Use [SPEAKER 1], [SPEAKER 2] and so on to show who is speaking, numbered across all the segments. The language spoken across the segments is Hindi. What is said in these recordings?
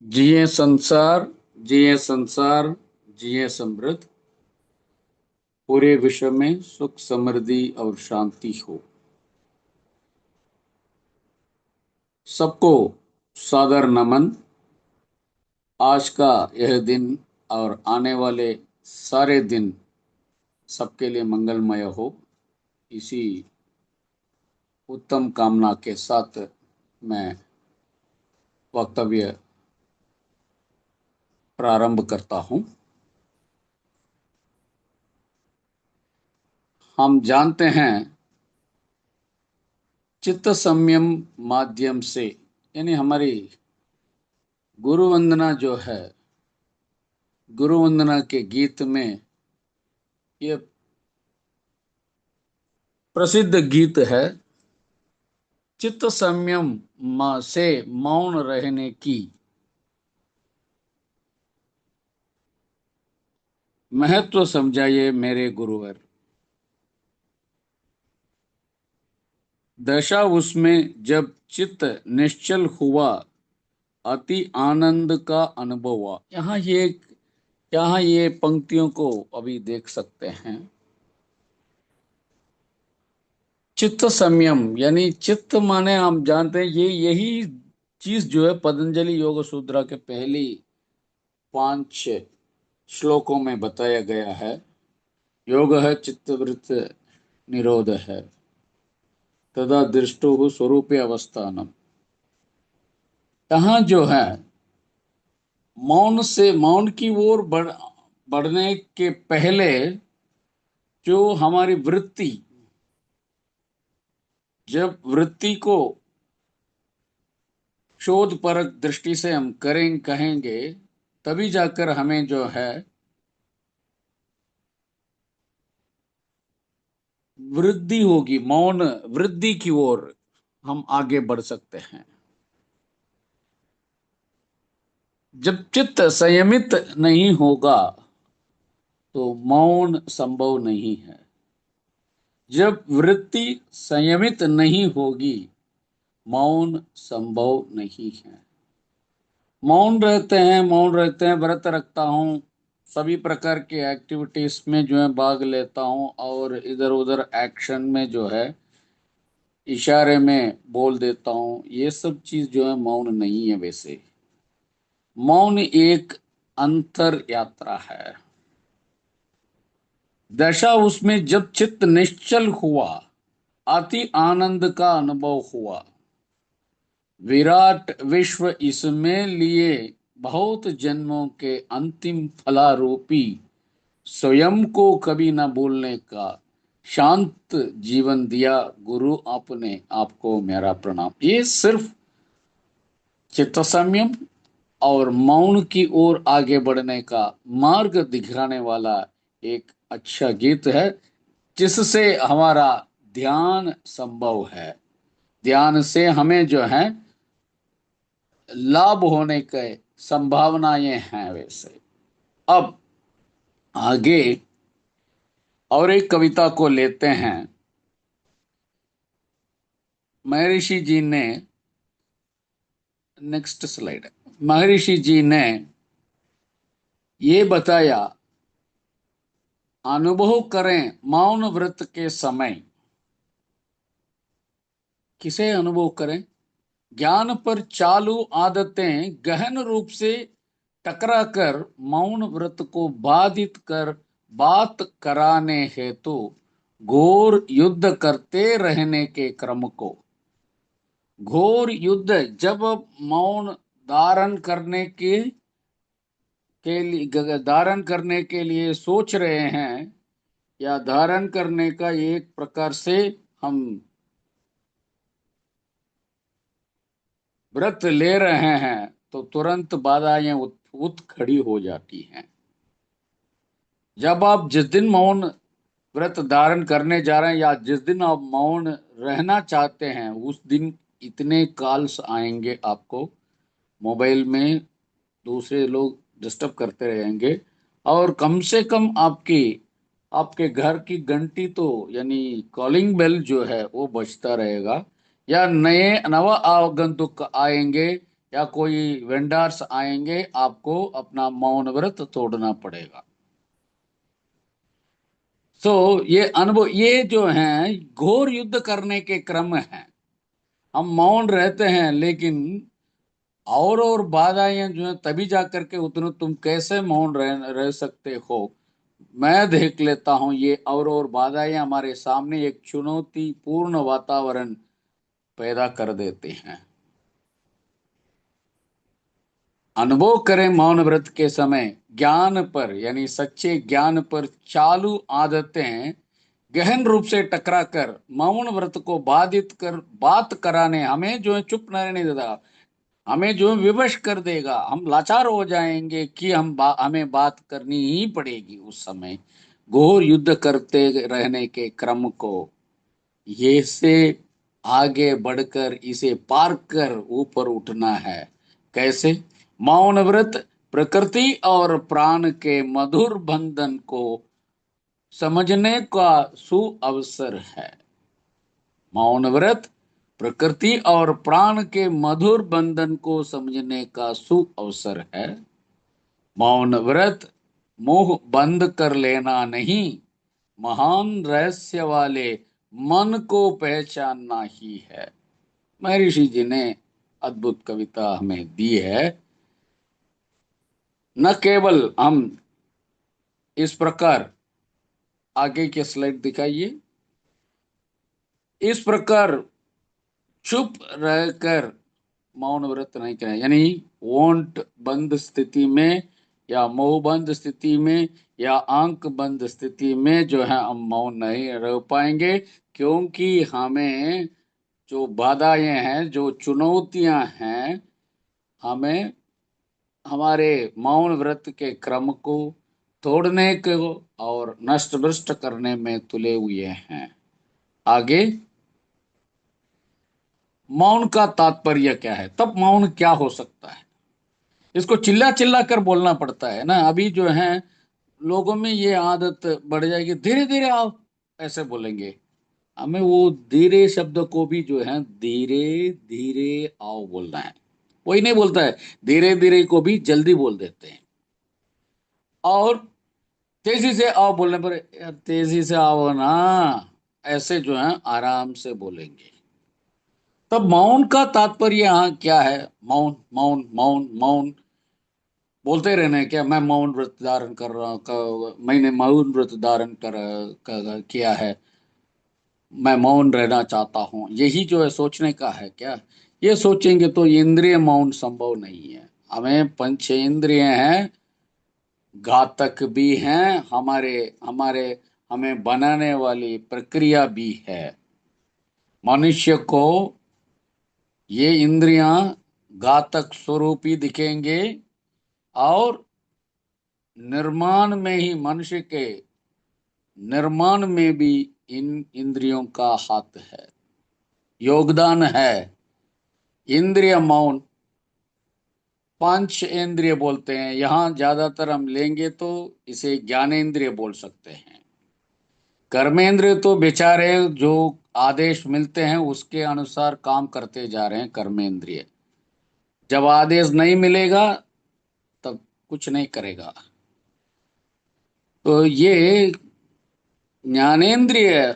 [SPEAKER 1] जिए संसार, जिए संसार, जिए समृद्ध, पूरे विश्व में सुख समृद्धि और शांति हो। सबको सादर नमन। आज का यह दिन और आने वाले सारे दिन सबके लिए मंगलमय हो, इसी उत्तम कामना के साथ मैं वक्तव्य प्रारंभ करता हूं। हम जानते हैं, चित्त संयम माध्यम से, यानी हमारी गुरु वंदना जो है, गुरु वंदना के गीत में ये प्रसिद्ध गीत है, चित्त संयम से मौन रहने की महत्व समझाइए मेरे गुरुवर। दशा उसमें जब चित्त निश्चल हुआ, अति आनंद का अनुभव हुआ। यहाँ ये पंक्तियों को अभी देख सकते हैं। चित्त संयम यानी चित्त माने हम जानते हैं, ये यही चीज जो है पतंजलि योग सूत्रा के पहली 5 श्लोकों में बताया गया है। योग है चित्तवृत्त निरोध है, तदा दृष्टो स्वरूपे अवस्थानम। यहाँ जो है मौन से मौन की ओर बढ़ने के पहले जो हमारी वृत्ति, जब वृत्ति को शोध परक दृष्टि से हम कहेंगे, तभी जाकर हमें जो है वृद्धि होगी। मौन वृद्धि की ओर हम आगे बढ़ सकते हैं। जब चित्त संयमित नहीं होगा तो मौन संभव नहीं है। जब वृत्ति संयमित नहीं होगी, मौन संभव नहीं है। मौन रहते हैं, व्रत रखता हूँ, सभी प्रकार के एक्टिविटीज में जो है भाग लेता हूँ, और इधर उधर एक्शन में जो है इशारे में बोल देता हूँ। ये सब चीज जो है मौन नहीं है। वैसे मौन एक अंतर यात्रा है। दशा उसमें जब चित्त निश्चल हुआ, अति आनंद का अनुभव हुआ। विराट विश्व इसमें लिए बहुत जन्मों के अंतिम फलारूपी, स्वयं को कभी न भूलने का शांत जीवन दिया गुरु आपने, आपको मेरा प्रणाम। ये सिर्फ चित्त संयम और मौन की ओर आगे बढ़ने का मार्ग दिखाने वाला एक अच्छा गीत है, जिससे हमारा ध्यान संभव है। ध्यान से हमें जो है लाभ होने के संभावनाएं हैं। वैसे अब आगे और एक कविता को लेते हैं। महर्षि जी ने, नेक्स्ट स्लाइड, महर्षि जी ने ये बताया, अनुभव करें मौन व्रत के समय। किसे अनुभव करें? ज्ञान पर चालू आदतें गहन रूप से टकरा कर मौन व्रत को बाधित कर बात कराने हेतु घोर युद्ध करते रहने के क्रम को। घोर युद्ध, जब मौन धारण करने के लिए धारण करने के लिए सोच रहे हैं, या धारण करने का एक प्रकार से हम व्रत ले रहे हैं, तो तुरंत बाधाएं उठ खड़ी हो जाती हैं। जब आप जिस दिन मौन व्रत धारण करने जा रहे हैं, या जिस दिन आप मौन रहना चाहते हैं, उस दिन इतने कॉल्स आएंगे आपको। मोबाइल में दूसरे लोग डिस्टर्ब करते रहेंगे, और कम से कम आपके घर की घंटी तो, यानी कॉलिंग बेल जो है वो बजता रहेगा, या नए नवा आगंतुक आएंगे, या कोई वेंडर्स आएंगे, आपको अपना मौन व्रत तोड़ना पड़ेगा। सो ये अनुभव, ये जो है घोर युद्ध करने के क्रम है। हम मौन रहते हैं, लेकिन और बाधाएं जो है, तभी जा करके उतने तुम कैसे मौन रह सकते हो। मैं देख लेता हूं, ये और बाधाएं हमारे सामने एक चुनौतीपूर्ण वातावरण पैदा कर देते हैं। अनुभव करें मौन व्रत के समय ज्ञान पर, यानी सच्चे ज्ञान पर चालू आदतें गहन रूप से टकरा कर मौन व्रत को बाधित कर बात कराने, हमें जो है चुप न रहने देगा, हमें जो है विवश कर देगा। हम लाचार हो जाएंगे कि हमें बात करनी ही पड़ेगी उस समय। घोर युद्ध करते रहने के क्रम को ये से आगे बढ़कर इसे पार कर ऊपर उठना है। कैसे? मौन व्रत प्रकृति और प्राण के मधुर बंधन को समझने का सुअवसर है। मौन व्रत प्रकृति और प्राण के मधुर बंधन को समझने का सुअवसर है। मौन व्रत मुंह बंद कर लेना नहीं, महान रहस्य वाले मन को पहचानना ही है। महर्षि जी ने अद्भुत कविता हमें दी है। न केवल हम इस प्रकार, आगे के स्लाइड दिखाइए, इस प्रकार चुप रहकर मौन व्रत नहीं करें, यानी वोंट बंद स्थिति में या मुंह बंद स्थिति में या आंख बंद स्थिति में जो है हम मौन नहीं रह पाएंगे, क्योंकि हमें जो बाधाएं हैं, जो चुनौतियां हैं, हमें हमारे मौन व्रत के क्रम को तोड़ने को और नष्ट भ्रष्ट करने में तुले हुए हैं। आगे, मौन का तात्पर्य क्या है, तब मौन क्या हो सकता है? इसको चिल्ला चिल्ला कर बोलना पड़ता है ना। अभी जो है लोगों में ये आदत बढ़ जाएगी, धीरे धीरे आओ ऐसे बोलेंगे। हमें वो धीरे शब्द को भी जो है धीरे धीरे आओ बोलना है। कोई नहीं बोलता है, धीरे धीरे को भी जल्दी बोल देते हैं। और तेजी से आओ बोलने पर, यार तेजी से आओ ना, ऐसे जो है आराम से बोलेंगे। तब मौन का तात्पर्य यहाँ क्या है? मौन मौन मौन मौन बोलते रहना है क्या? मैं मौन व्रत धारण कर रहा हूँ, मैंने मौन व्रत धारण किया है, मैं मौन रहना चाहता हूँ, यही जो है सोचने का है क्या? ये सोचेंगे तो इंद्रिय मौन संभव नहीं है। हमें पंच इंद्रिय हैं, घातक भी हैं, हमारे हमारे हमें बनाने वाली प्रक्रिया भी है। मनुष्य को ये इंद्रियां घातक स्वरूप ही दिखेंगे, और निर्माण में ही, मनुष्य के निर्माण में भी इन इंद्रियों का हाथ है, योगदान है। इंद्रिय मौन, पंच इंद्रिय बोलते हैं, यहाँ ज्यादातर हम लेंगे तो इसे ज्ञानेंद्रिय बोल सकते हैं। कर्मेंद्रिय तो बेचारे जो आदेश मिलते हैं उसके अनुसार काम करते जा रहे हैं, कर्मेंद्रिय। जब आदेश नहीं मिलेगा तब कुछ नहीं करेगा। तो ये ज्ञानेंद्रिय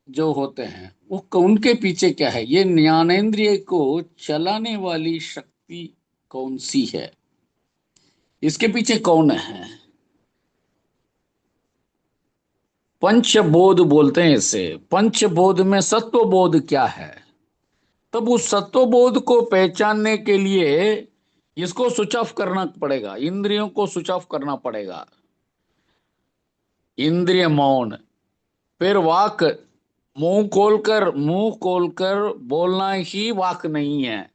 [SPEAKER 1] जो होते हैं वो उनके पीछे क्या है, ये ज्ञानेंद्रिय को चलाने वाली शक्ति कौन सी है, इसके पीछे कौन है? पंचबोध बोलते हैं इसे। पंचबोध में सत्वबोध क्या है? तब उस सत्वबोध को पहचानने के लिए इसको स्विच ऑफ करना पड़ेगा, इंद्रियों को स्विच ऑफ करना पड़ेगा। इंद्रिय मौन, फिर वाक, मुंह खोलकर बोलना ही वाक नहीं है।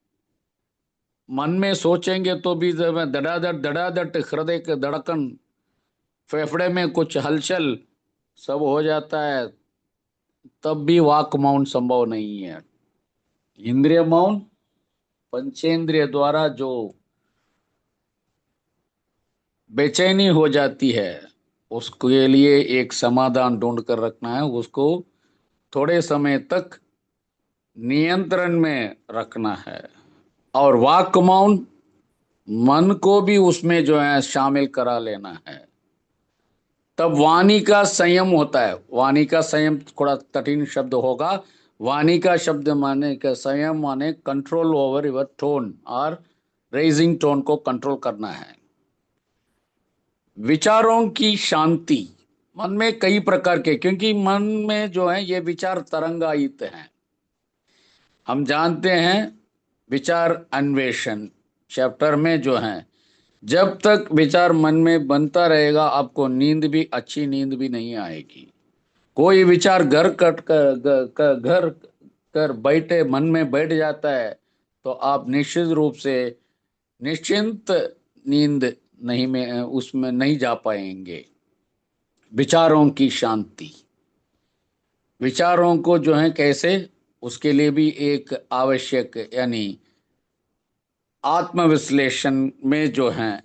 [SPEAKER 1] मन में सोचेंगे तो भी जब धड़ाधड़ धड़ाधड़ हृदय के धड़कन, फेफड़े में कुछ हलचल सब हो जाता है, तब भी वाक मौन संभव नहीं है। इंद्रिय मौन, पंचेंद्रिय द्वारा जो बेचैनी हो जाती है उसके लिए एक समाधान ढूंढ कर रखना है, उसको थोड़े समय तक नियंत्रण में रखना है। और वाक मौन, मन को भी उसमें जो है शामिल करा लेना है। तब वाणी का संयम होता है। वाणी का संयम थोड़ा कठिन शब्द होगा। वाणी का शब्द माने का संयम माने कंट्रोल ओवर योर टोन और रेजिंग टोन को कंट्रोल करना है। विचारों की शांति, मन में कई प्रकार के, क्योंकि मन में जो है ये विचार तरंगायित हैं। हम जानते हैं विचार अन्वेषण चैप्टर में जो है, जब तक विचार मन में बनता रहेगा आपको नींद भी, अच्छी नींद भी नहीं आएगी। कोई विचार घर कट कर घर कर बैठे मन में बैठ जाता है तो आप निश्चित रूप से निश्चिंत नींद नहीं में उसमें नहीं जा पाएंगे। विचारों की शांति, विचारों को जो है कैसे, उसके लिए भी एक आवश्यक यानी आत्मविश्लेषण में जो है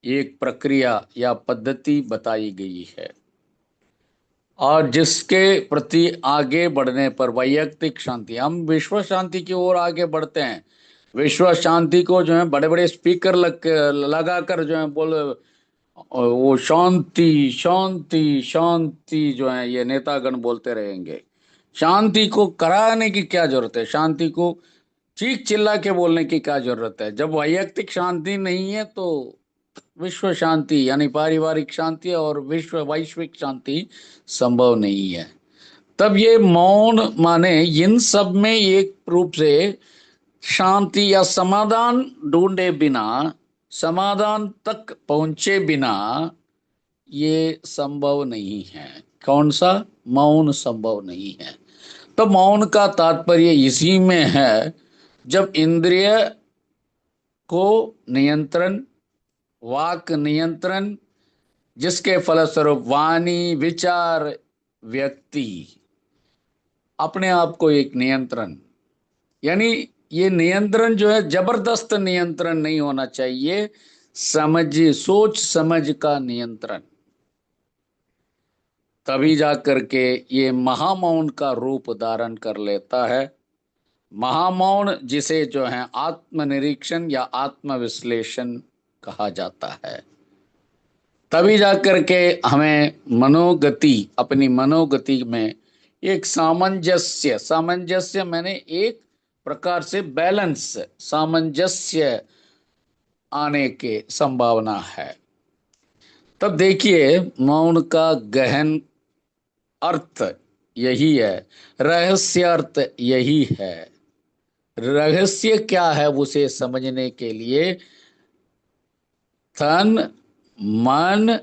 [SPEAKER 1] एक प्रक्रिया या पद्धति बताई गई है। और जिसके प्रति आगे बढ़ने पर वैयक्तिक शांति, हम विश्व शांति की ओर आगे बढ़ते हैं। विश्व शांति को जो है बड़े बड़े स्पीकर लगाकर जो है बोल, और वो शांति शांति शांति जो है ये नेतागण बोलते रहेंगे। शांति को कराने की क्या जरूरत है? शांति को चीख चिल्ला के बोलने की क्या जरूरत है? जब वैयक्तिक शांति नहीं है तो विश्व शांति यानी पारिवारिक शांति और विश्व वैश्विक शांति संभव नहीं है। तब ये मौन माने इन सब में एक रूप से शांति या समाधान ढूंढे बिना, समाधान तक पहुंचे बिना ये संभव नहीं है। कौन सा? मौन संभव नहीं है। तो मौन का तात्पर्य इसी में है, जब इंद्रिय को नियंत्रण, वाक नियंत्रण, जिसके फलस्वरूप वाणी, विचार, व्यक्ति अपने आप को एक नियंत्रण, यानी ये नियंत्रण जो है जबरदस्त नियंत्रण नहीं होना चाहिए, समझ सोच समझ का नियंत्रण। तभी जाकर के ये महामौन का रूप धारण कर लेता है। महामौन जिसे जो है आत्मनिरीक्षण या आत्मविश्लेषण कहा जाता है। तभी जाकर के हमें मनोगति, अपनी मनोगति में एक सामंजस्य, सामंजस्य मैंने एक प्रकार से बैलेंस, सामंजस्य आने के संभावना है। तब देखिए मौन का गहन अर्थ यही है, रहस्य अर्थ यही है। रहस्य क्या है उसे समझने के लिए तन, मन,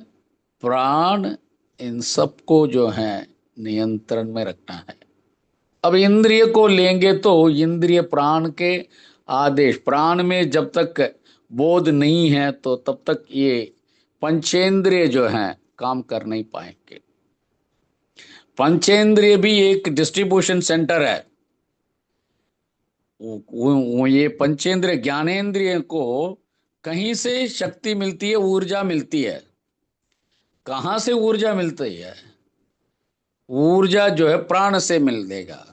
[SPEAKER 1] प्राण, इन सबको जो है नियंत्रण में रखना है। अब इंद्रिय को लेंगे तो इंद्रिय प्राण के आदेश, प्राण में जब तक बोध नहीं है तो तब तक ये पंचेंद्रिय जो हैं काम कर नहीं पाएंगे। पंचेंद्रिय भी एक डिस्ट्रीब्यूशन सेंटर है। ये पंचेंद्रिय ज्ञानेंद्रिय को कहीं से शक्ति मिलती है, ऊर्जा मिलती है। कहां से ऊर्जा मिलती है? ऊर्जा जो है प्राण से मिल देगा।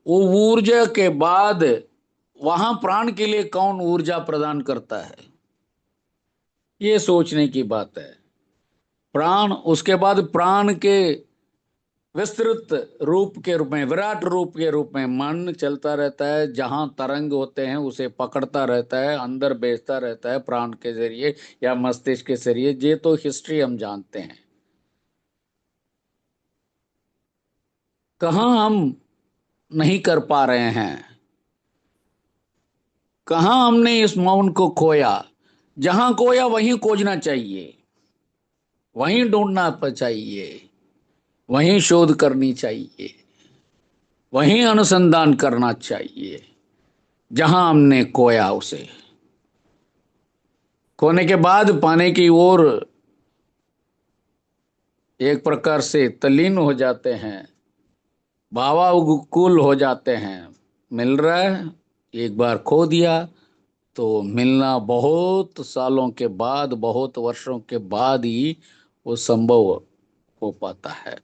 [SPEAKER 1] वो ऊर्जा के बाद वहां प्राण के लिए कौन ऊर्जा प्रदान करता है, ये सोचने की बात है। प्राण, उसके बाद प्राण के विस्तृत रूप के रूप में, विराट रूप के रूप में मन चलता रहता है। जहां तरंग होते हैं उसे पकड़ता रहता है, अंदर भेजता रहता है प्राण के जरिए या मस्तिष्क के जरिए। ये तो हिस्ट्री हम जानते हैं। कहाँ हम नहीं कर पा रहे हैं, कहाँ हमने इस मौन को खोया? जहां खोया वहीं खोजना चाहिए, वहीं ढूंढना चाहिए, वहीं शोध करनी चाहिए, वहीं अनुसंधान करना चाहिए जहां हमने खोया उसे। खोने के बाद पाने की ओर एक प्रकार से तल्लीन हो जाते हैं, भावाकुल हो जाते हैं। मिल रहा है, एक बार खो दिया तो मिलना बहुत सालों के बाद, बहुत वर्षों के बाद ही वो संभव हो पाता है।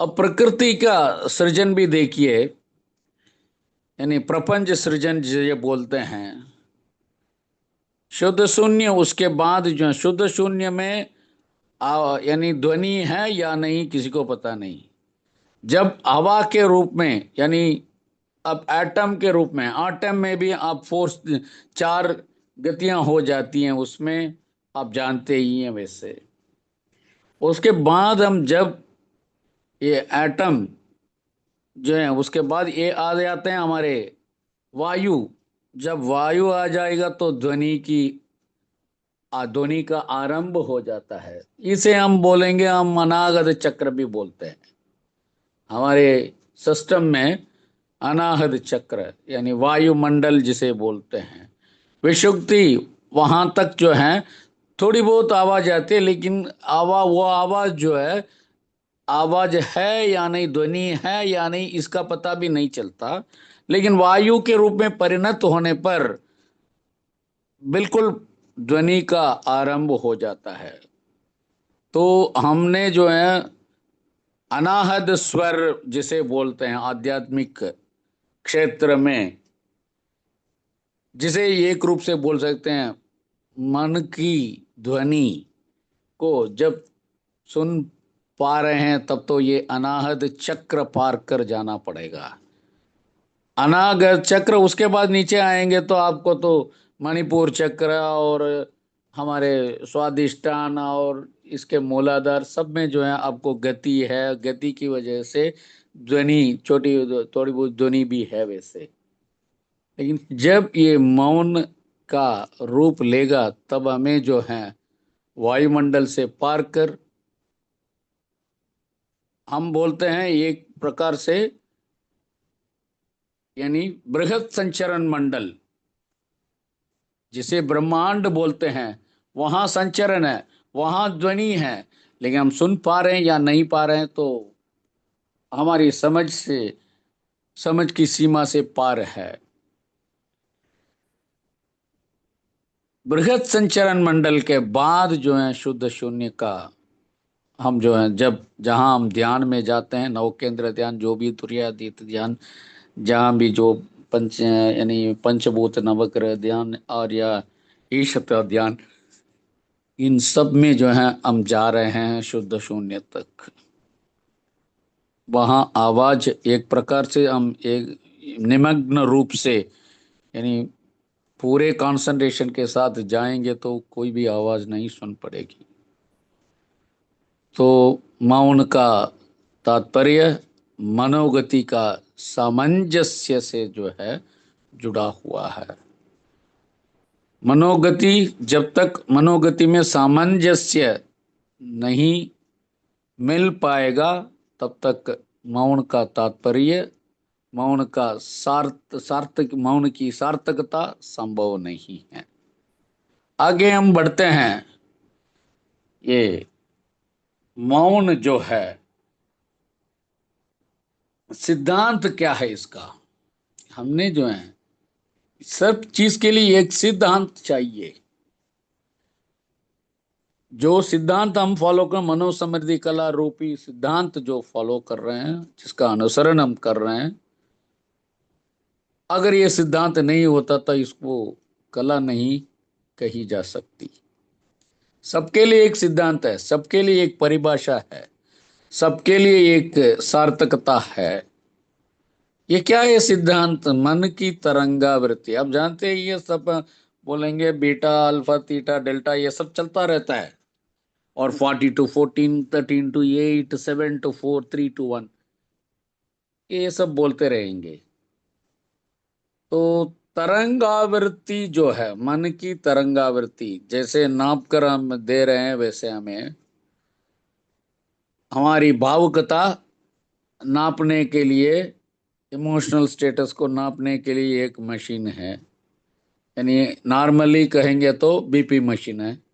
[SPEAKER 1] अब प्रकृति का सृजन भी देखिए। यानी प्रपंच सृजन जिसे बोलते हैं। शुद्ध शून्य, उसके बाद जो है शुद्ध शून्य में यानी ध्वनि है या नहीं किसी को पता नहीं। जब हवा के रूप में, यानी अब एटम के रूप में, एटम में भी आप फोर्स, चार गतियां हो जाती हैं उसमें, आप जानते ही हैं वैसे। उसके बाद हम जब ये एटम जो है, उसके बाद ये आ जाते हैं हमारे वायु। जब वायु आ जाएगा तो ध्वनि का आरंभ हो जाता है। इसे हम बोलेंगे, हम अनागत चक्र भी बोलते हैं हमारे सिस्टम में। अनाहत चक्र यानी वायुमंडल जिसे बोलते हैं। विषुक्ति, वहां तक जो है थोड़ी बहुत आवाज आती है, लेकिन वो आवाज जो है, आवाज है या नहीं, ध्वनि है या नहीं, इसका पता भी नहीं चलता। लेकिन वायु के रूप में परिणत होने पर बिल्कुल ध्वनि का आरंभ हो जाता है। तो हमने जो है अनाहद स्वर जिसे बोलते हैं आध्यात्मिक क्षेत्र में, जिसे एक रूप से बोल सकते हैं मन की ध्वनि को जब सुन पा रहे हैं, तब तो ये अनाहद चक्र पार कर जाना पड़ेगा। अनागत चक्र, उसके बाद नीचे आएंगे तो आपको तो मणिपुर चक्र और हमारे स्वादिष्टान और इसके मूलाधार सब में जो है आपको गति है। गति की वजह से ध्वनि, छोटी थोड़ी बहुत ध्वनि भी है वैसे। लेकिन जब ये मौन का रूप लेगा, तब हमें जो है वायुमंडल से पार कर, हम बोलते हैं एक प्रकार से, यानी बृहत संचरण मंडल जिसे ब्रह्मांड बोलते हैं, वहां संचरण है, वहां ध्वनि है। लेकिन हम सुन पा रहे हैं या नहीं पा रहे हैं, तो हमारी समझ की सीमा से पार है। बृहत संचरण मंडल के बाद जो है शुद्ध शून्य का, हम जो है जब जहां हम ध्यान में जाते हैं, नव केंद्र ध्यान, जो भी तुरीयातीत ध्यान, जहां भी जो पंच यानी पंचभूत नवग्रह ध्यान और या ईशत ध्यान, इन सब में जो है हम जा रहे हैं शुद्ध शून्य तक। वहाँ आवाज एक प्रकार से हम एक निमग्न रूप से, यानी पूरे कंसंट्रेशन के साथ जाएंगे तो कोई भी आवाज नहीं सुन पड़ेगी। तो मौन का तात्पर्य मनोगति का सामंजस्य से जो है जुड़ा हुआ है। मनोगति, जब तक मनोगति में सामंजस्य नहीं मिल पाएगा, तब तक मौन का तात्पर्य, मौन का सार्थक, मौन की सार्थकता संभव नहीं है। आगे हम बढ़ते हैं। ये मौन जो है, सिद्धांत क्या है इसका? हमने जो है सब चीज के लिए एक सिद्धांत चाहिए। जो सिद्धांत हम फॉलो कर, मनोसमृद्धि कला रूपी सिद्धांत जो फॉलो कर रहे हैं, जिसका अनुसरण हम कर रहे हैं, अगर ये सिद्धांत नहीं होता तो इसको कला नहीं कही जा सकती। सबके लिए एक सिद्धांत है, सबके लिए एक परिभाषा है, सबके लिए एक सार्थकता है। ये क्या है सिद्धांत? मन की तरंगावृत्ति। आप जानते हैं ये सब बोलेंगे बीटा अल्फा थीटा डेल्टा, ये सब चलता रहता है। और 40 to 14, 13 to 8, 7 to 4, 3 to 1, ये सब बोलते रहेंगे। तो तरंगावृत्ति जो है, मन की तरंगावृत्ति, जैसे नाप कर हम दे रहे हैं, वैसे हमें हमारी भावुकता नापने के लिए, इमोशनल स्टेटस को नापने के लिए एक मशीन है। यानी नॉर्मली कहेंगे तो बीपी मशीन है।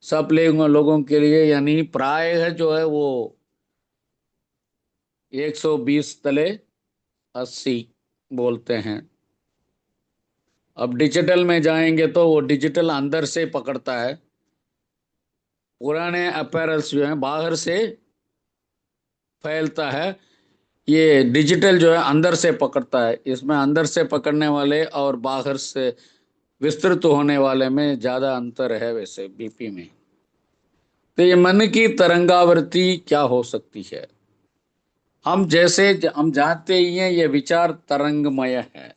[SPEAKER 1] सब लोगों के लिए, यानी प्राय है जो है वो 120 तले 80 बोलते हैं। अब डिजिटल में जाएंगे तो वो डिजिटल अंदर से पकड़ता है। पुराने अपैरल्स जो हैं बाहर से फैलता है। ये डिजिटल जो है अंदर से पकड़ता है, इसमें अंदर से पकड़ने वाले और बाहर से विस्तृत होने वाले में ज्यादा अंतर है वैसे बीपी में। तो ये मन की तरंगावृत्ति क्या हो सकती है? हम जैसे हम जानते ही हैं ये विचार तरंगमय है,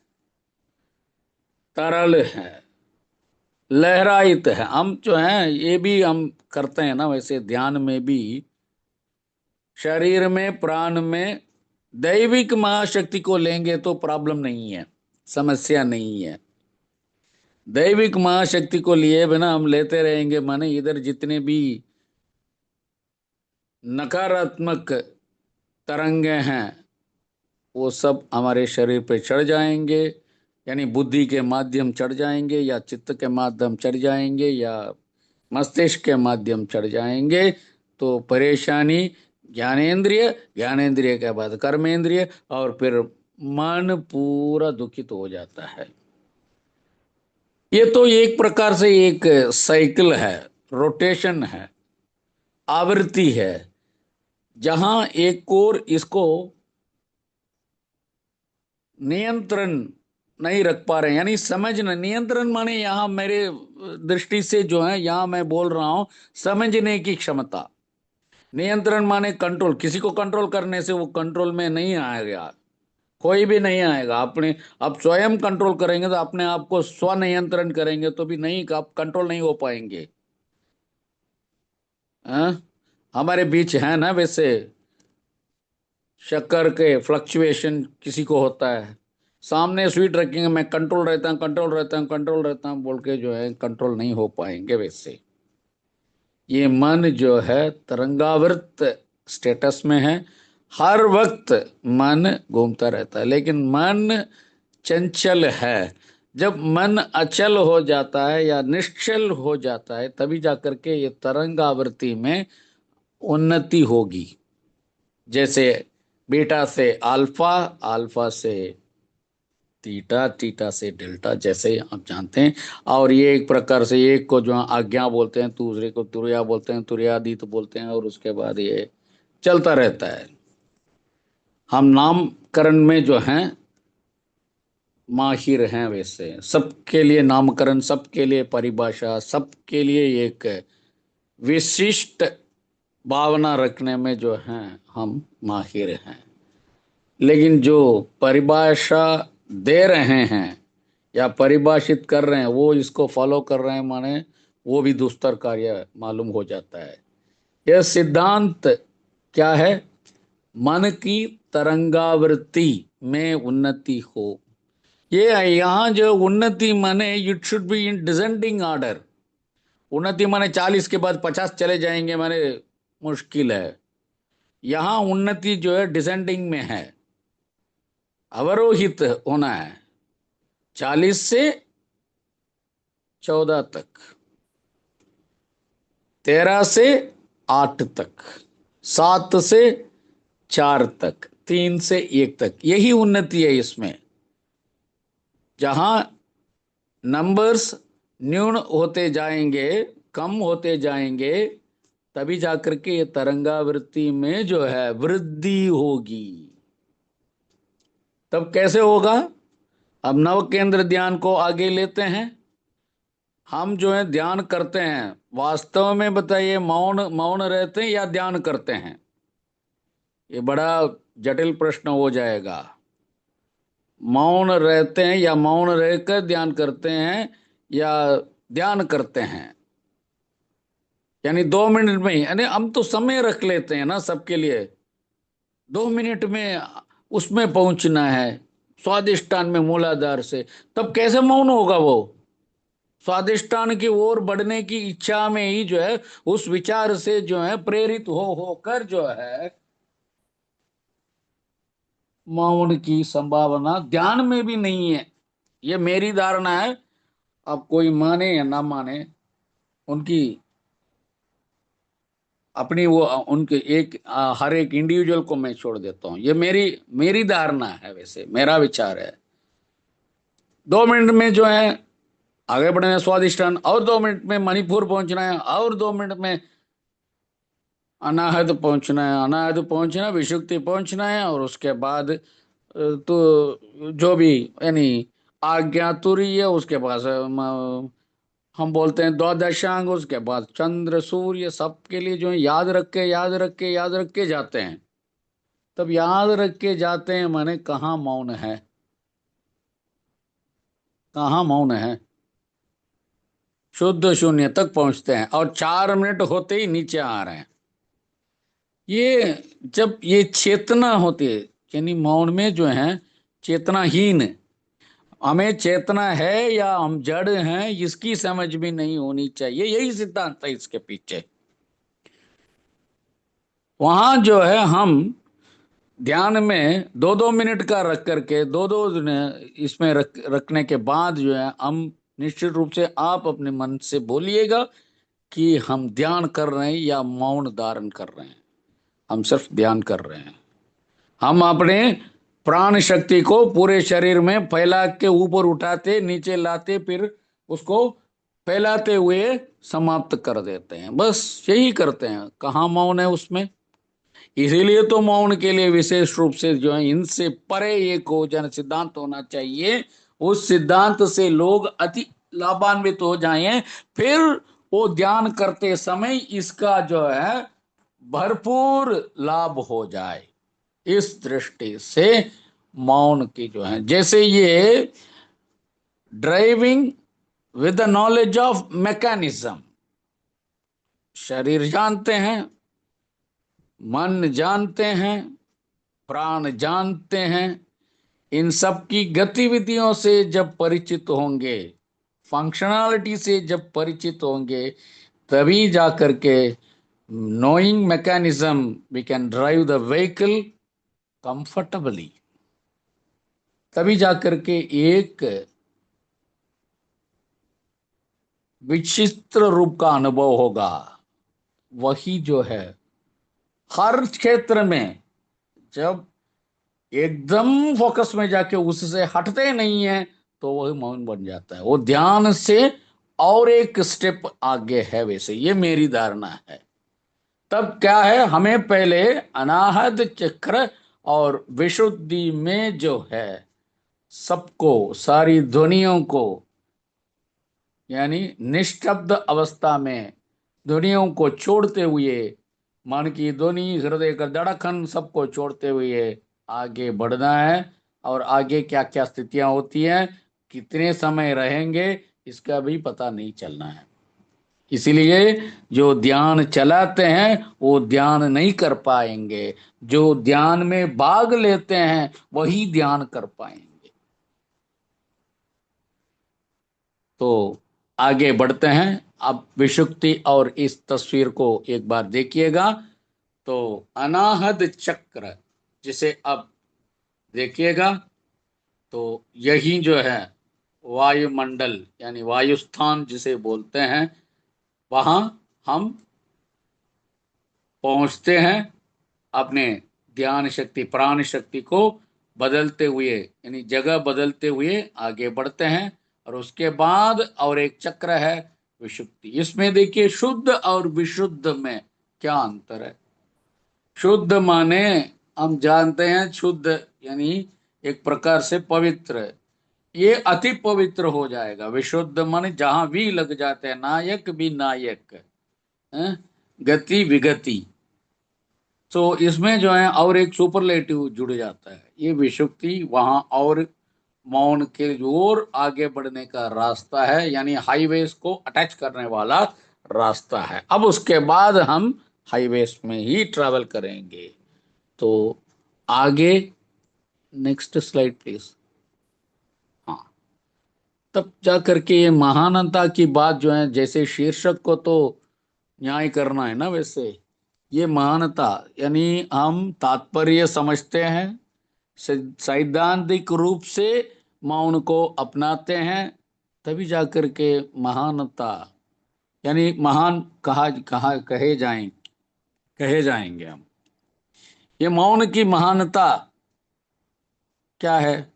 [SPEAKER 1] तरल है, लहरायित है। हम जो है ये भी हम करते हैं ना वैसे ध्यान में भी, शरीर में प्राण में दैविक महाशक्ति को लेंगे तो प्रॉब्लम नहीं है, समस्या नहीं है। दैविक महाशक्ति को लिए बिना हम लेते रहेंगे, माने इधर जितने भी नकारात्मक तरंगे हैं वो सब हमारे शरीर पे चढ़ जाएंगे, यानी बुद्धि के माध्यम चढ़ जाएंगे या चित्त के माध्यम चढ़ जाएंगे या मस्तिष्क के माध्यम चढ़ जाएंगे। तो परेशानी, ज्ञानेंद्रिय, ज्ञानेंद्रिय के बाद कर्मेंद्रिय, और फिर मन पूरा दुखित हो जाता है। ये तो एक प्रकार से एक साइकिल है, रोटेशन है, आवृत्ति है, जहां एक और इसको नियंत्रण नहीं रख पा रहे हैं। यानी समझना, नियंत्रण माने यहां मेरे दृष्टि से जो है, यहां मैं बोल रहा हूं समझने की क्षमता। नियंत्रण माने कंट्रोल, किसी को कंट्रोल करने से वो कंट्रोल में नहीं आएगा, कोई भी नहीं आएगा। अपने आप स्वयं कंट्रोल करेंगे तो अपने आप को स्व नियंत्रण करेंगे तो भी नहीं, आप कंट्रोल नहीं हो पाएंगे। हाँ? हमारे बीच है ना वैसे शक्कर के फ्लक्चुएशन किसी को होता है, सामने स्वीट रखेंगे मैं कंट्रोल रहता हूँ, कंट्रोल रहता हूँ, कंट्रोल रहता हूँ बोल के जो है कंट्रोल नहीं हो पाएंगे वैसे। ये मन जो है तरंगावृत स्टेटस में है, हर वक्त मन घूमता रहता है, लेकिन मन चंचल है। जब मन अचल हो जाता है या निश्चल हो जाता है तभी जाकर के ये तरंगावृत्ति में उन्नति होगी। जैसे बीटा से अल्फा, अल्फा से थीटा, थीटा से डेल्टा, जैसे आप जानते हैं। और ये एक प्रकार से एक को जो आज्ञा बोलते हैं, दूसरे को तुरया बोलते हैं, तुरयादीत बोलते हैं, और उसके बाद ये चलता रहता है। हम नामकरण में जो हैं माहिर हैं वैसे, सबके लिए नामकरण, सबके लिए परिभाषा, सबके लिए एक विशिष्ट भावना रखने में जो हैं हम माहिर हैं। लेकिन जो परिभाषा दे रहे हैं या परिभाषित कर रहे हैं वो इसको फॉलो कर रहे हैं, माने वो भी दुस्तर कार्य मालूम हो जाता है। यह सिद्धांत क्या है? मन की तरंगावृत्ति में उन्नति हो। ये यहाँ जो उन्नति माने it should be in descending order. उन्नति माने 40 के बाद 50 चले जाएंगे माने मुश्किल है। यहाँ उन्नति जो है डिसेंडिंग में है, अवरोहित होना है, 40 से 14 तक, 13 से 8 तक, 7 से 4 तक, 3 से 1 तक, यही उन्नति है इसमें। जहां नंबर्स न्यून होते जाएंगे, कम होते जाएंगे, तभी जाकर के ये तरंगावृत्ति में जो है वृद्धि होगी। तब कैसे होगा? अब नव केंद्र ध्यान को आगे लेते हैं। हम जो है ध्यान करते हैं, वास्तव में बताइए मौन मौन रहते हैं या ध्यान करते हैं? ये बड़ा जटिल प्रश्न हो जाएगा। मौन रहते हैं या मौन रहकर ध्यान करते हैं या ध्यान करते हैं? यानी 2 मिनट में ही, यानी हम तो समय रख लेते हैं ना सबके लिए, 2 मिनट में उसमें पहुंचना है, स्वादिष्टान में मूलाधार से। तब कैसे मौन होगा वो? स्वादिष्टान की ओर बढ़ने की इच्छा में ही जो है, उस विचार से जो है प्रेरित हो होकर जो है मौन की संभावना ध्यान में भी नहीं है। ये मेरी धारणा है, अब कोई माने या ना माने, उनकी अपनी वो उनके एक हर एक इंडिविजुअल को मैं छोड़ देता हूँ। ये मेरी मेरी धारणा है, वैसे मेरा विचार है। 2 मिनट में जो है आगे बढ़ना है स्वादिष्टान, और 2 मिनट में मणिपुर पहुंचना है, और 2 मिनट में अनाहत पहुंचना है, अनाहत पहुंचना, विषुक्ति पहुंचना है, और उसके बाद तो जो भी यानी आज्ञा तुरीय, उसके बाद हम बोलते हैं द्वादशांग, उसके बाद चंद्र सूर्य, सबके लिए जो है याद रख के याद रख के याद रख के जाते हैं। तब याद रख के जाते हैं माने कहाँ मौन है, कहाँ मौन है, शुद्ध शून्य तक पहुंचते हैं, और 4 मिनट होते ही नीचे आ रहे हैं। ये जब ये चेतना होती है, यानी मौन में जो है चेतनाहीन, हमें चेतना है या हम जड़ हैं इसकी समझ भी नहीं होनी चाहिए, यही सिद्धांत है इसके पीछे। वहां जो है हम ध्यान में 2-2 मिनट का रख करके, दो दो इसमें रखने के बाद जो है हम निश्चित रूप से आप अपने मन से बोलिएगा कि हम ध्यान कर रहे हैं या मौन धारण कर रहे हैं। हम सिर्फ ध्यान कर रहे हैं। हम अपने प्राण शक्ति को पूरे शरीर में फैला के ऊपर उठाते, नीचे लाते, फिर उसको फैलाते हुए समाप्त कर देते हैं, बस यही करते हैं। कहाँ मौन है उसमें। इसीलिए तो मौन के लिए विशेष रूप से जो है इनसे परे एक हो जन सिद्धांत होना चाहिए। उस सिद्धांत से लोग अति लाभान्वित हो जाएं, फिर वो ध्यान करते समय इसका जो है भरपूर लाभ हो जाए। इस दृष्टि से मौन की जो है, जैसे ये driving with the knowledge of mechanism, शरीर जानते हैं, मन जानते हैं, प्राण जानते हैं, इन सब की गतिविधियों से जब परिचित होंगे, फंक्शनैलिटी से जब परिचित होंगे, तभी जा करके knowing mechanism we can drive the vehicle comfortably. तभी जा करके एक विचित्र रूप का अनुभव होगा। वही जो है हर क्षेत्र में जब एकदम फोकस में जाके उससे हटते नहीं है तो वही मौन बन जाता है। वो ध्यान से और एक स्टेप आगे है, वैसे ये मेरी धारणा है। तब क्या है, हमें पहले अनाहत चक्र और विशुद्धि में जो है सबको, सारी ध्वनियों को, यानी निस्तब्ध अवस्था में ध्वनियों को छोड़ते हुए, मन की ध्वनि, हृदय का धड़कन, सबको छोड़ते हुए आगे बढ़ना है। और आगे क्या क्या स्थितियां होती हैं, कितने समय रहेंगे, इसका भी पता नहीं चलना है। इसलिए जो ध्यान चलाते हैं वो ध्यान नहीं कर पाएंगे, जो ध्यान में भाग लेते हैं वही ध्यान कर पाएंगे। तो आगे बढ़ते हैं। अब विषुक्ति और इस तस्वीर को एक बार देखिएगा। तो अनाहद चक्र जिसे अब देखिएगा, तो यही जो है वायुमंडल यानी वायुस्थान जिसे बोलते हैं, वहां हम पहुंचते हैं। अपने ध्यान शक्ति, प्राण शक्ति को बदलते हुए, यानी जगह बदलते हुए आगे बढ़ते हैं। और उसके बाद और एक चक्र है विशुद्धि। इसमें देखिए शुद्ध और विशुद्ध में क्या अंतर है। शुद्ध माने हम जानते हैं, शुद्ध यानी एक प्रकार से पवित्र, ये अति पवित्र हो जाएगा। विशुद्ध माने जहां भी लग जाते हैं, नायक भी नायक, हैं? गति विगति। तो इसमें जो है और एक सुपरलेटिव जुड़ जाता है, ये विषुक्ति वहां और मौन के ओर आगे बढ़ने का रास्ता है, यानी हाईवेज को अटैच करने वाला रास्ता है। अब उसके बाद हम हाईवेज में ही ट्रैवल करेंगे। तो आगे नेक्स्ट स्लाइड प्लीज। हाँ, तब जा करके ये महानता की बात जो है, जैसे शीर्षक को तो न्याय करना है ना, वैसे ये महानता यानी हम तात्पर्य समझते हैं, सैद्धांतिक रूप से मौन को अपनाते हैं, तभी जाकर के महानता यानी महान कहा कहा कहे जाएंगे हम। ये मौन की महानता क्या है।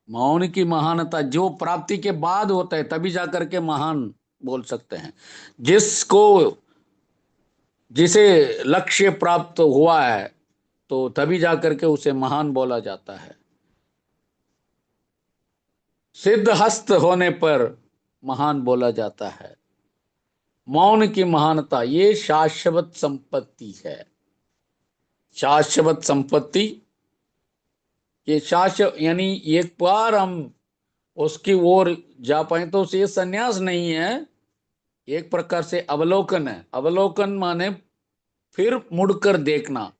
[SPEAKER 1] मौन की महानता जो प्राप्ति के बाद होता है तभी जाकर के महान बोल सकते हैं। जिसको जिसे लक्ष्य प्राप्त हुआ है तो तभी जाकर के उसे महान बोला जाता है। सिद्ध हस्त होने पर महान बोला जाता है। मौन की महानता ये शाश्वत संपत्ति है। शाश्वत संपत्ति, ये शाश्वत यानी एक बार हम उसकी ओर जा पाए तो ये संन्यास नहीं है, एक प्रकार से अवलोकन है। अवलोकन माने फिर मुड़कर देखना,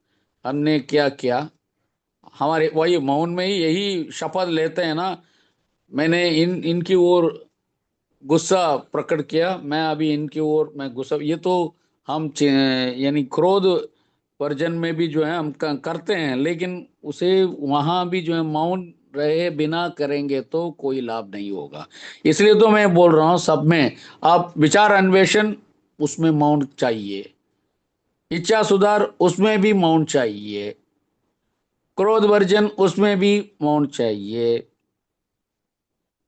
[SPEAKER 1] हमने क्या किया। हमारे वही मौन में ही यही शपथ लेते हैं ना, मैंने इनकी ओर गुस्सा प्रकट किया, मैं अभी इनकी ओर मैं गुस्सा, ये तो हम यानी क्रोध वर्जन में भी जो है हम करते हैं, लेकिन उसे वहां भी जो है मौन रहे बिना करेंगे तो कोई लाभ नहीं होगा। इसलिए तो मैं बोल रहा हूं सब में आप विचार अन्वेषण, उसमें मौन चाहिए। इच्छा सुधार, उसमें भी मौन चाहिए। क्रोध वर्जन, उसमें भी मौन चाहिए।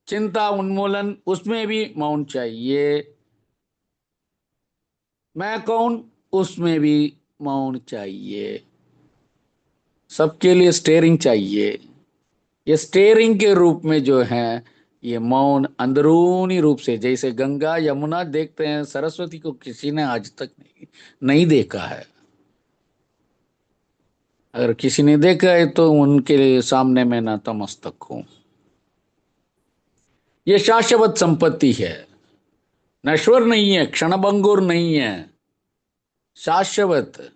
[SPEAKER 1] चिंता उन्मूलन, उसमें भी मौन चाहिए। मैं कौन, उसमें भी मौन चाहिए। सबके लिए स्टेयरिंग चाहिए। ये स्टेयरिंग के रूप में जो है ये मौन अंदरूनी रूप से, जैसे गंगा यमुना देखते हैं, सरस्वती को किसी ने आज तक नहीं देखा है। अगर किसी ने देखा है तो उनके सामने मैं नतमस्तक हूं। ये शाश्वत संपत्ति है, नश्वर नहीं है, क्षणभंगुर नहीं है, शाश्वत,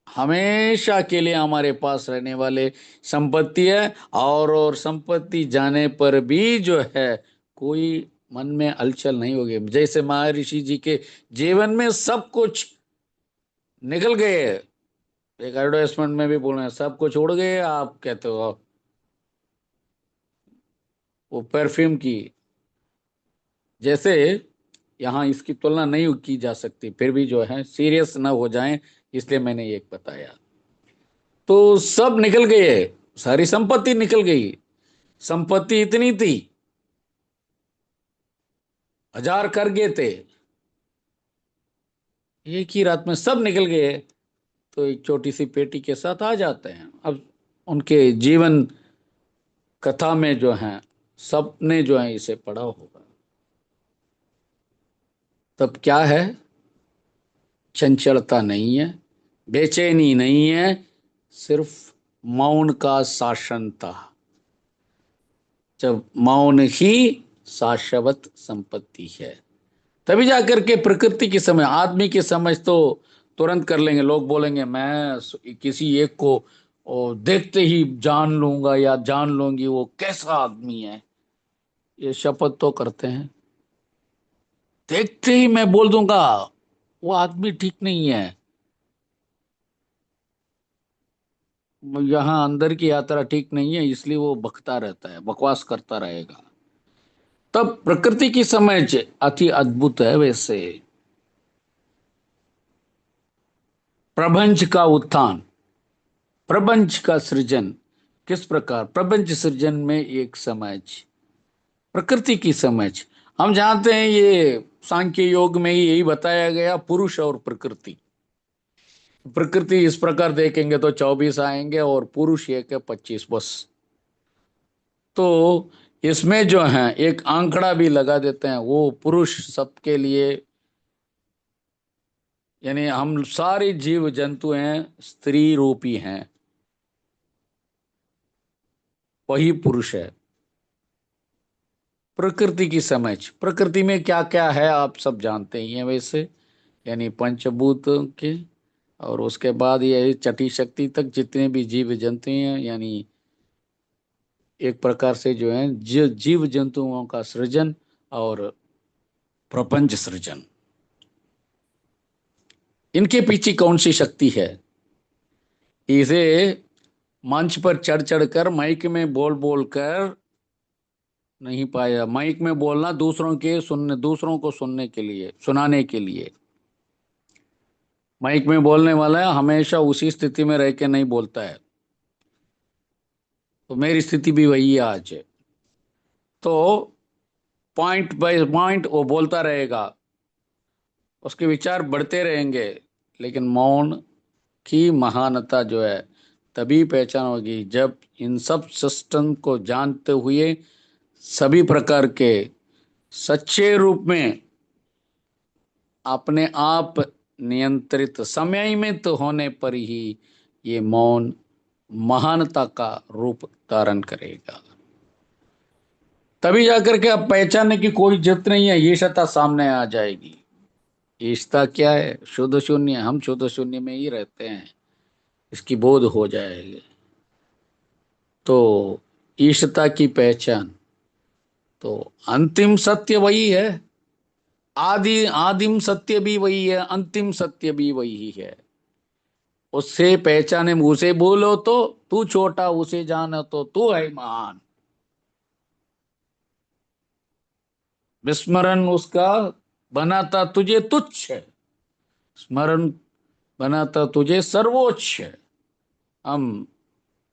[SPEAKER 1] हमेशा के लिए हमारे पास रहने वाले संपत्ति है। और संपत्ति जाने पर भी जो है कोई मन में हलचल नहीं होगी। जैसे महर्षि जी के जीवन में सब कुछ निकल गए, एक एडवर्टाइजमेंट में भी बोल रहे हैं सब कुछ उड़ गए, आप कहते हो वो परफ्यूम की जैसे। यहाँ इसकी तुलना नहीं की जा सकती, फिर भी जो है सीरियस ना हो जाएं, इसलिए मैंने ये बताया। तो सब निकल गए, सारी संपत्ति निकल गई। संपत्ति इतनी थी, 1000 कर गए थे, एक ही रात में सब निकल गए। तो एक छोटी सी पेटी के साथ आ जाते हैं। अब उनके जीवन कथा में जो है सबने जो है इसे पढ़ा होगा। तब क्या है, चंचलता नहीं है, बेचैनी नहीं है, सिर्फ मौन का शासन था। जब मौन ही शाश्वत संपत्ति है, तभी जाकर के प्रकृति की समझ, आदमी की समझ तो तुरंत कर लेंगे। लोग बोलेंगे मैं किसी एक को देखते ही जान लूंगा या जान लूंगी वो कैसा आदमी है, ये शपथ तो करते हैं। देखते ही मैं बोल दूंगा वो आदमी ठीक नहीं है, यहाँ अंदर की यात्रा ठीक नहीं है, इसलिए वो बकता रहता है, बकवास करता रहेगा। तब प्रकृति की समझ अति अद्भुत है। वैसे प्रपंच का उत्थान, प्रपंच का सृजन किस प्रकार, प्रपंच सृजन में एक समझ, प्रकृति की समझ। हम जानते हैं ये सांख्य योग में ही यही बताया गया, पुरुष और प्रकृति। प्रकृति इस प्रकार देखेंगे तो 24 आएंगे और पुरुष एक है 25 बस। तो इसमें जो है एक आंकड़ा भी लगा देते हैं, वो पुरुष सबके लिए, यानी हम सारे जीव जंतु हैं स्त्री रूपी हैं, वही पुरुष है। प्रकृति की समझ, प्रकृति में क्या क्या है आप सब जानते ही हैं वैसे, यानी पंचभूत के, और उसके बाद ये छठी शक्ति तक जितने भी जीव जंतु हैं, यानी एक प्रकार से जो है जीव जंतुओं का सृजन और प्रपंच सृजन। इनके पीछे कौन सी शक्ति है, इसे मंच पर चढ़ चढ़ कर माइक में बोल बोल कर नहीं पाया। माइक में बोलना दूसरों के सुनने, दूसरों को सुनने के लिए, सुनाने के लिए। माइक में बोलने वाला है हमेशा उसी स्थिति में रह के नहीं बोलता है। तो मेरी स्थिति भी वही है आज। तो पॉइंट बाय पॉइंट वो बोलता रहेगा, उसके विचार बढ़ते रहेंगे, लेकिन मौन की महानता जो है तभी पहचान होगी जब इन सब सिस्टम को जानते हुए सभी प्रकार के सच्चे रूप में अपने आप नियंत्रित संयमित होने पर ही ये मौन महानता का रूप धारण करेगा। तभी जाकर के अब पहचानने की कोई जरूरत नहीं है, ईशता सामने आ जाएगी। ईशता क्या है? शुद्ध शून्य। हम शुद्ध शून्य में ही रहते हैं, इसकी बोध हो जाएगी। तो ईशता की पहचान, तो अंतिम सत्य वही है, आदिम सत्य भी वही है, अंतिम सत्य भी वही है। उससे पहचाने, उसे बोलो तो तू छोटा, उसे जानो तो तू है महान। विस्मरण उसका बनाता तुझे तुच्छ, स्मरण बनाता तुझे सर्वोच्च। हम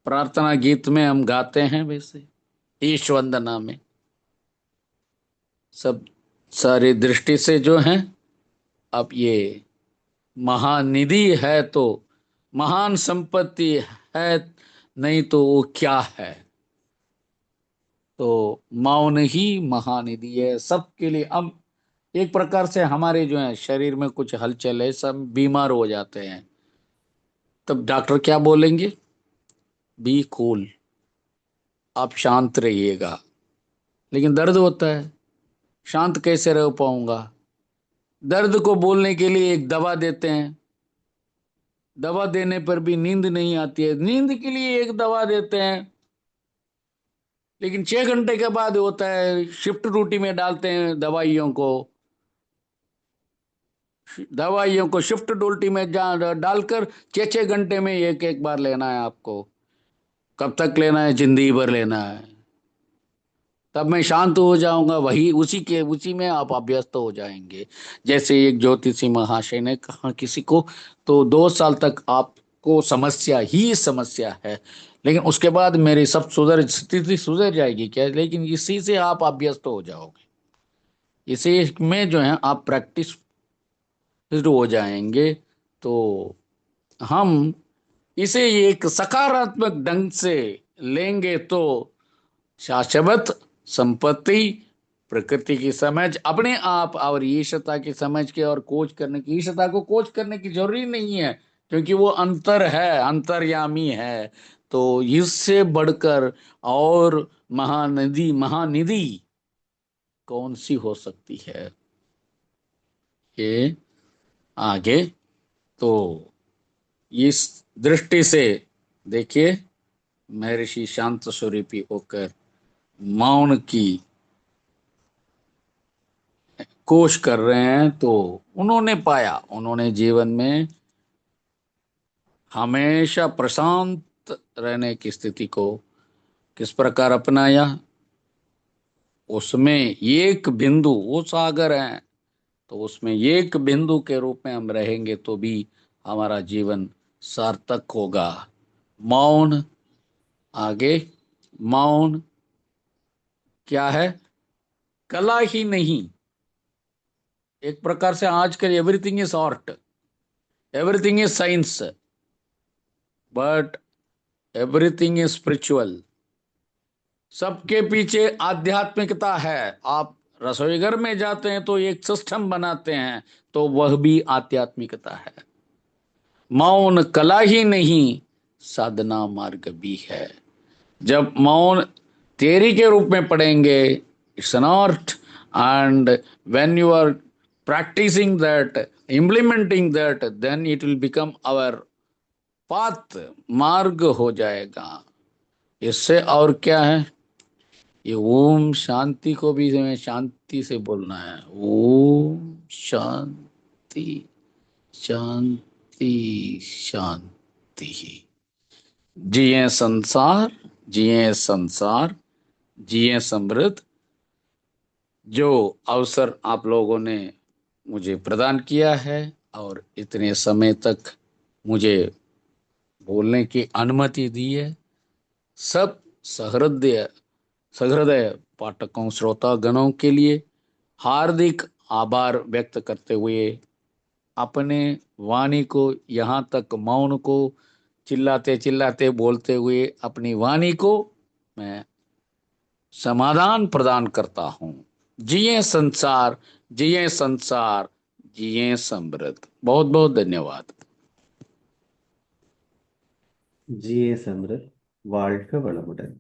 [SPEAKER 1] प्रार्थना गीत में हम गाते हैं वैसे, ईश वंदना में सब सारी दृष्टि से जो है। अब ये महानिधि है तो महान संपत्ति है, नहीं तो वो क्या है? तो मौन ही महानिधि है सबके लिए। अब एक प्रकार से हमारे जो है शरीर में कुछ हलचल है, सब बीमार हो जाते हैं, तब डॉक्टर क्या बोलेंगे? बी कूल, आप शांत रहिएगा। लेकिन दर्द होता है, शांत कैसे रह पाऊंगा? दर्द को बोलने के लिए एक दवा देते हैं, दवा देने पर भी नींद नहीं आती है, नींद के लिए एक दवा देते हैं, लेकिन 6 घंटे के बाद होता है, शिफ्ट ड्यूटी में डालते हैं दवाइयों को शिफ्ट ड्यूटी में डालकर 6 6 घंटे में एक एक बार लेना है आपको। कब तक लेना है? जिंदगी भर लेना है। तब मैं शांत हो जाऊंगा, वही उसी में आप अभ्यस्त हो जाएंगे। जैसे एक ज्योतिषी महाशय ने कहा किसी को, तो 2 साल तक आपको समस्या ही समस्या है, लेकिन उसके बाद मेरी सब स्थिति सुधर जाएगी क्या? लेकिन इसी से आप अभ्यस्त हो जाओगे, इसी में जो है आप प्रैक्टिस शुरू हो जाएंगे। तो हम इसे एक सकारात्मक ढंग से लेंगे तो शाश्वत संपत्ति, प्रकृति की समझ अपने आप और ईशता की समझ के और खोज करने की, ईशता को खोज करने की जरूरी नहीं है, क्योंकि वो अंतर है, अंतर्यामी है। तो इससे बढ़कर और महानिधि कौन सी हो सकती है? ये आगे तो इस दृष्टि से देखिए, महर्षि शांत स्वरूपी होकर मौन की कोश कर रहे हैं, तो उन्होंने पाया, उन्होंने जीवन में हमेशा प्रशांत रहने की स्थिति को किस प्रकार अपनाया। उसमें एक बिंदु, वो सागर है, तो उसमें एक बिंदु के रूप में हम रहेंगे तो भी हमारा जीवन सार्थक होगा। मौन, आगे मौन क्या है? कला ही नहीं, एक प्रकार से आजकल everything is art, everything is science, but everything is spiritual. सबके पीछे आध्यात्मिकता है। आप रसोई घर में जाते हैं तो एक सिस्टम बनाते हैं, तो वह भी आध्यात्मिकता है। मौन कला ही नहीं, साधना मार्ग भी है। जब मौन थियरी के रूप में पढ़ेंगे, it's an art, and when you are practicing that, implementing that, then it will become our path, मार्ग हो जाएगा। इससे और क्या है? ये ओम शांति को भी हमें शांति से बोलना है। ओम शांति शांति शांति। जिए संसार, जिए संसार, जिए समृद्ध। जो अवसर आप लोगों ने मुझे प्रदान किया है और इतने समय तक मुझे बोलने की अनुमति दी है, सब सहृदय पाठकों श्रोता गणों के लिए हार्दिक आभार व्यक्त करते हुए अपने वाणी को, यहाँ तक मौन को, चिल्लाते चिल्लाते बोलते हुए अपनी वाणी को मैं समाधान प्रदान करता हूँ। जिये संसार, जिये संसार, जिये समृद्ध। बहुत बहुत धन्यवाद।
[SPEAKER 2] जी, ये समृद्ध वाल्ट का बड़ा मॉडल।